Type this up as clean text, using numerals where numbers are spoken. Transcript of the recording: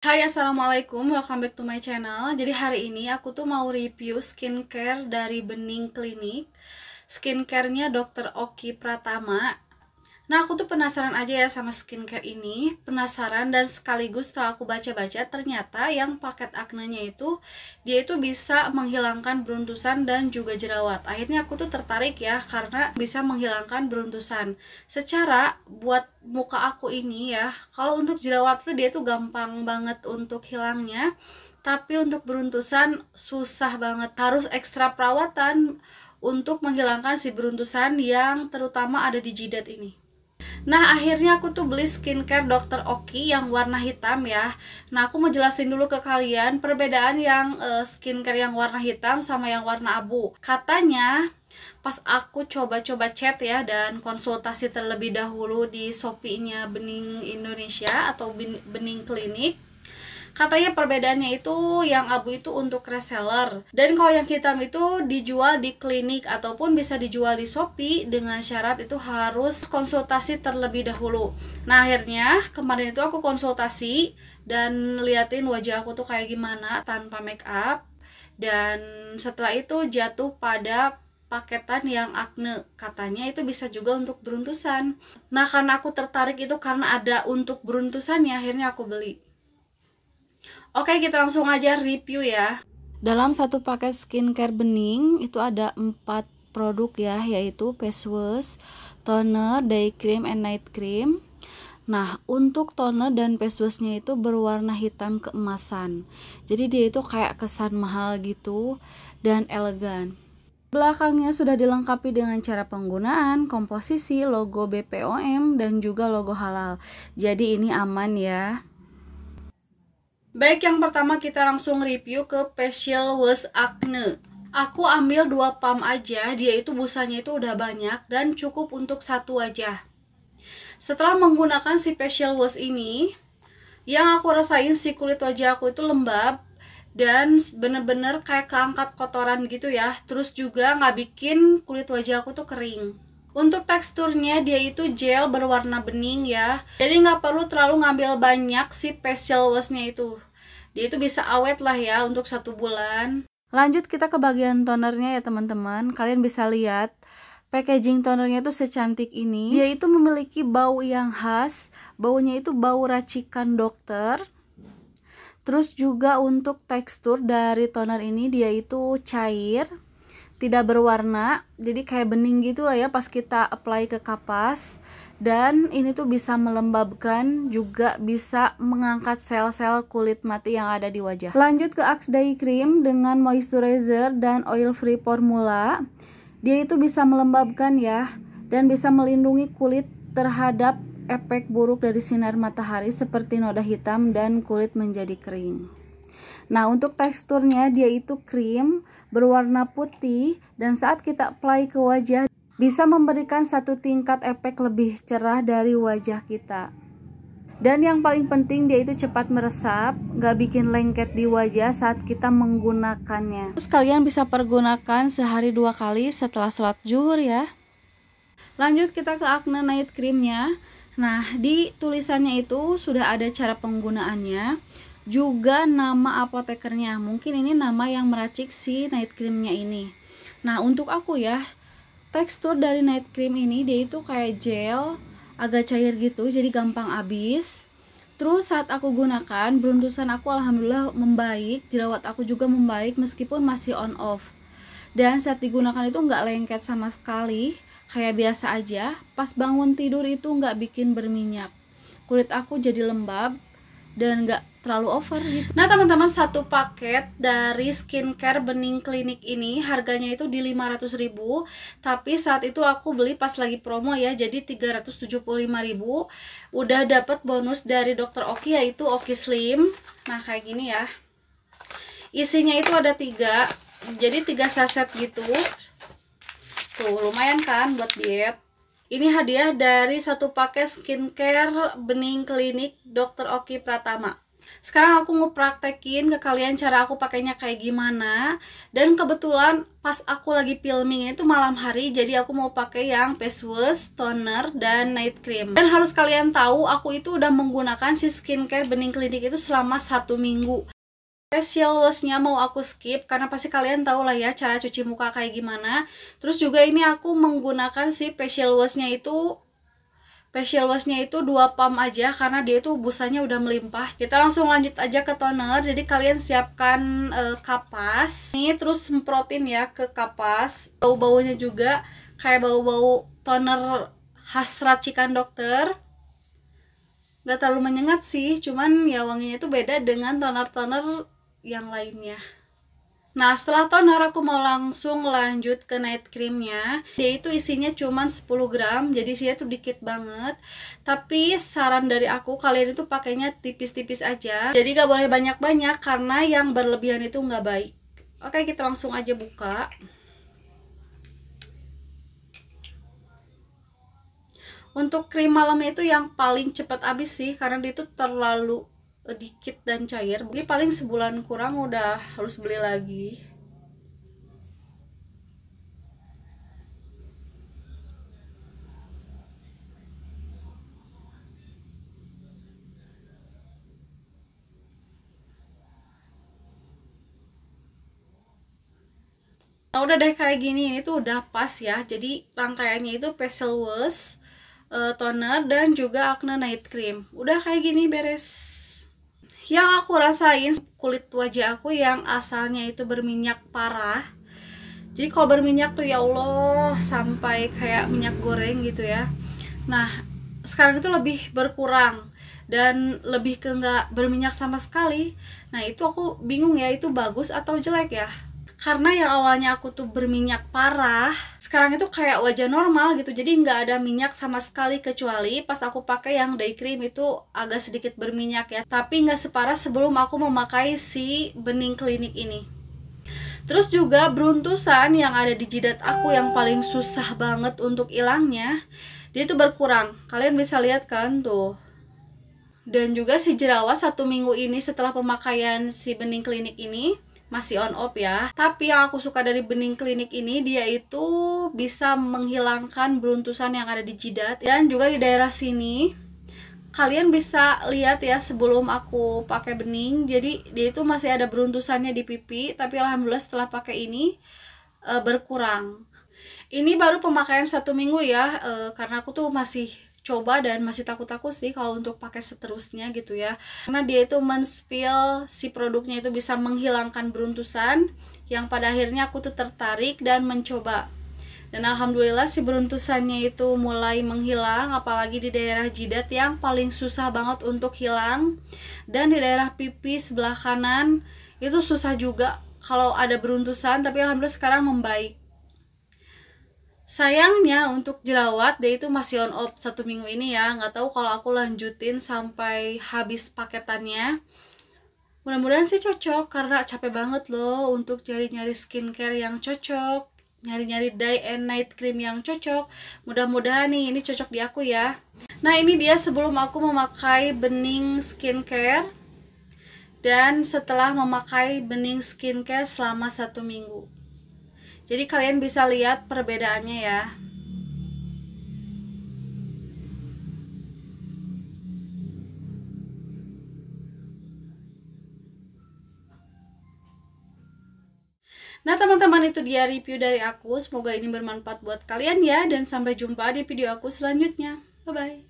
Hai, assalamualaikum, welcome back to my channel. Jadi hari ini aku tuh mau review skincare dari Bening Klinik. Skincarenya Dr. Oki Pratama. Nah, aku tuh penasaran aja ya sama skincare ini. Penasaran dan sekaligus setelah aku baca-baca, ternyata yang paket aknenya itu dia itu bisa menghilangkan beruntusan dan juga jerawat. Akhirnya aku tuh tertarik ya karena bisa menghilangkan beruntusan. Secara buat muka aku ini ya, kalau untuk jerawat tuh dia tuh gampang banget untuk hilangnya. Tapi untuk beruntusan susah banget, harus ekstra perawatan untuk menghilangkan si beruntusan yang terutama ada di jidat ini. Nah, akhirnya aku tuh beli skincare Dr. Oki yang warna hitam ya. Nah, aku mau jelasin dulu ke kalian perbedaan yang skincare yang warna hitam sama yang warna abu. Katanya pas aku coba-coba chat ya dan konsultasi terlebih dahulu di Shopee-nya Bening Indonesia atau Bening Klinik, katanya perbedaannya itu yang abu itu untuk reseller, dan kalau yang hitam itu dijual di klinik ataupun bisa dijual di Shopee dengan syarat itu harus konsultasi terlebih dahulu. Nah, akhirnya kemarin itu aku konsultasi dan liatin wajah aku tuh kayak gimana tanpa make up, dan setelah itu jatuh pada paketan yang acne, katanya itu bisa juga untuk beruntusan. Nah, karena aku tertarik itu karena ada untuk beruntusannya, akhirnya aku beli. Oke, kita langsung aja review ya. Dalam satu paket skincare Bening itu ada 4 produk ya, yaitu face wash, toner, day cream, and night cream. Nah, untuk toner dan face washnya itu berwarna hitam keemasan. Jadi dia itu kayak kesan mahal gitu dan elegan. Belakangnya sudah dilengkapi dengan cara penggunaan, komposisi, logo BPOM, dan juga logo halal. Jadi ini aman ya. Baik, yang pertama kita langsung review ke facial wash acne. Aku ambil 2 pump aja, dia itu busanya itu udah banyak dan cukup untuk satu wajah. Setelah menggunakan si facial wash ini, yang aku rasain si kulit wajah aku itu lembab dan bener-bener kayak keangkat kotoran gitu ya. Terus juga nggak bikin kulit wajah aku tuh kering. Untuk teksturnya dia itu gel berwarna bening ya, jadi nggak perlu terlalu ngambil banyak si facial washnya itu. Dia itu bisa awet lah ya untuk 1 bulan. Lanjut kita ke bagian tonernya ya teman-teman. Kalian bisa lihat packaging tonernya itu secantik ini. Dia itu memiliki bau yang khas. Baunya itu bau racikan dokter. Terus juga untuk tekstur dari toner ini dia itu cair, tidak berwarna, jadi kayak bening gitu lah ya pas kita apply ke kapas. Dan ini tuh bisa melembabkan, juga bisa mengangkat sel-sel kulit mati yang ada di wajah. Lanjut ke Axe Day Cream dengan moisturizer dan oil free formula. Dia itu bisa melembabkan ya, dan bisa melindungi kulit terhadap efek buruk dari sinar matahari seperti noda hitam dan kulit menjadi kering. Nah, untuk teksturnya dia itu krim berwarna putih, dan saat kita apply ke wajah bisa memberikan satu tingkat efek lebih cerah dari wajah kita. Dan yang paling penting dia itu cepat meresap, gak bikin lengket di wajah saat kita menggunakannya. Terus kalian bisa pergunakan sehari 2 kali setelah sholat zuhur ya. Lanjut kita ke acne night creamnya. Nah, di tulisannya itu sudah ada cara penggunaannya, juga nama apotekernya. Mungkin ini nama yang meracik si night creamnya ini. Nah, untuk aku ya, tekstur dari night cream ini dia itu kayak gel, agak cair gitu, jadi gampang habis. Terus saat aku gunakan, beruntusan aku alhamdulillah membaik, jerawat aku juga membaik meskipun masih on off. Dan saat digunakan itu nggak lengket sama sekali, kayak biasa aja. Pas bangun tidur itu nggak bikin berminyak, kulit aku jadi lembab dan nggak terlalu over gitu. Nah teman-teman, satu paket dari skincare Bening Klinik ini harganya itu di 500.000, tapi saat itu aku beli pas lagi promo ya, jadi 375.000. Udah dapat bonus dari Dr. Oki yaitu Oki Slim. Nah kayak gini ya, isinya itu ada 3, jadi 3 saset gitu. Tuh lumayan kan buat diet. Ini hadiah dari satu paket skincare Bening Klinik Dr. Oki Pratama. Sekarang aku mau praktekin ke kalian cara aku pakainya kayak gimana. Dan kebetulan pas aku lagi filming itu malam hari, jadi aku mau pakai yang face wash, toner, dan night cream. Dan harus kalian tahu, aku itu udah menggunakan si skincare Bening Klinik itu selama 1 minggu. Facial washnya mau aku skip karena pasti kalian tahu lah ya cara cuci muka kayak gimana. Terus juga ini aku menggunakan si facial washnya itu 2 pump aja karena dia itu busanya udah melimpah. Kita langsung lanjut aja ke toner. Jadi kalian siapkan kapas ini, terus semprotin ya ke kapas. Bau-baunya juga kayak bau-bau toner khas racikan dokter, nggak terlalu menyengat sih, cuman ya wanginya itu beda dengan toner-toner yang lainnya. Nah, setelah toner aku mau langsung lanjut ke night creamnya. Dia itu isinya cuman 10 gram, jadi isinya tuh dikit banget. Tapi saran dari aku, kalian itu pakainya tipis-tipis aja. Jadi gak boleh banyak-banyak karena yang berlebihan itu nggak baik. Oke, kita langsung aja buka. Untuk krim malamnya itu yang paling cepat habis sih, karena dia itu terlalu dikit dan cair. Jadi paling sebulan kurang udah harus beli lagi. Nah, udah deh kayak gini, ini tuh udah pas ya. Jadi rangkaiannya itu facial wash, toner, dan juga acne night cream. Udah kayak gini beres. Yang aku rasain kulit wajah aku yang asalnya itu berminyak parah. Jadi kalau berminyak tuh ya Allah sampai kayak minyak goreng gitu ya. Nah, sekarang itu lebih berkurang dan lebih ke nggak berminyak sama sekali. Nah, itu aku bingung ya, itu bagus atau jelek ya. Karena yang awalnya aku tuh berminyak parah, sekarang itu kayak wajah normal gitu, jadi nggak ada minyak sama sekali, kecuali pas aku pakai yang day cream itu agak sedikit berminyak ya, tapi nggak separah sebelum aku memakai si Bening Klinik ini. Terus juga beruntusan yang ada di jidat aku yang paling susah banget untuk hilangnya, dia tuh berkurang. Kalian bisa lihat kan tuh. Dan juga si jerawat 1 minggu ini setelah pemakaian si Bening Klinik ini masih on off ya. Tapi yang aku suka dari Bening Klinik ini, dia itu bisa menghilangkan beruntusan yang ada di jidat dan juga di daerah sini. Kalian bisa lihat ya sebelum aku pakai bening, jadi dia itu masih ada beruntusannya di pipi, tapi alhamdulillah setelah pakai ini berkurang. Ini baru pemakaian 1 minggu ya, karena aku tuh masih coba dan masih takut-takut sih kalau untuk pakai seterusnya gitu ya, karena dia itu men-spill si produknya itu bisa menghilangkan beruntusan, yang pada akhirnya aku tuh tertarik dan mencoba. Dan alhamdulillah si beruntusannya itu mulai menghilang, apalagi di daerah jidat yang paling susah banget untuk hilang, dan di daerah pipi sebelah kanan itu susah juga kalau ada beruntusan, tapi alhamdulillah sekarang membaik. Sayangnya untuk jerawat dia itu masih on off 1 minggu ini ya, nggak tahu kalau aku lanjutin sampai habis paketannya. Mudah-mudahan sih cocok, karena capek banget loh untuk cari-nyari skincare yang cocok, nyari-nyari day and night cream yang cocok. Mudah-mudahan nih ini cocok di aku ya. Nah, ini dia sebelum aku memakai Bening skincare dan setelah memakai Bening skincare selama 1 minggu. Jadi kalian bisa lihat perbedaannya ya. Nah teman-teman, itu dia review dari aku. Semoga ini bermanfaat buat kalian ya. Dan sampai jumpa di video aku selanjutnya. Bye-bye.